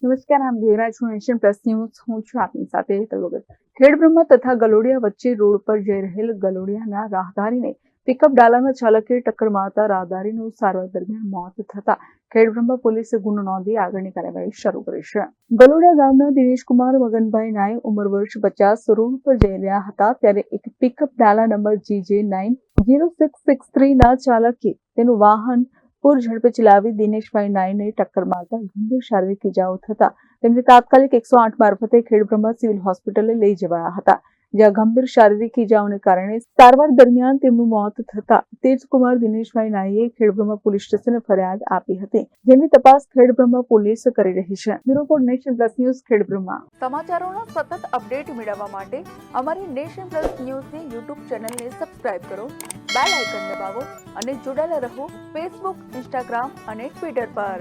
નમસ્કાર, આમ જોઈ છું નેશન પ્લસ ન્યૂઝ. હું છું આપની સાથે તલોગર. ખેડબ્રહ્મા તથા ગલોડિયા વચ્ચે રોડ પર જઈ રહેલ ગલોડિયાના રાહદારીને પિકઅપ ડાલાના ચાલકે ટક્કર મારતા રાહદારીનું સારવાર દરમિયાન મોત થતા ખેડબ્રહ્મા પોલીસે ગુનો નોંધી આગળની કાર્યવાહી શરૂ કરી છે. ગલોડિયા ગામના દિનેશકુમાર મગનભાઈ નાય ઉંમર વર્ષ 50 રોડ પર જઈ રહ્યા હતા ત્યારે એક પિકઅપ ડાલા નંબર GJ90663 ના ચાલકે તેનું વાહન પૂર ઝડપે ચલાવી દિનેશભાઈ નાયને ટક્કર મારતા ગંભીર શારીરિક ઇજાઓ થતા તેમને તાત્કાલિક 108 મારફતે ખેડબ્રહ્મા સિવિલ હોસ્પિટલે લઈ જવાયા હતા, જ્યાં ગંભીર શારીરિક ઇજાઓને કારણે સારવાર દરમિયાન તેમનું મોત થતા તેજકુમાર દિનેશભાઈ નાયે ખેડબ્રહ્મા પોલીસ સ્ટેશને ફરિયાદ આપી હતી, જેની તપાસ ખેડબ્રહ્મા પોલીસ કરી રહી છે. Bureau report Nation Plus News Khedbrahma. સમાચારોના સતત અપડેટ મેળવવા માટે અમારી નેશન પ્લસ ન્યૂઝની યુટ્યુબ ચેનલને સબસ્ક્રાઇબ કરો, બેલ આઇકન દબાવો અને જોડાયેલા રહો ફેસબુક, ઇન્સ્ટાગ્રામ અને ટ્વિટર પર.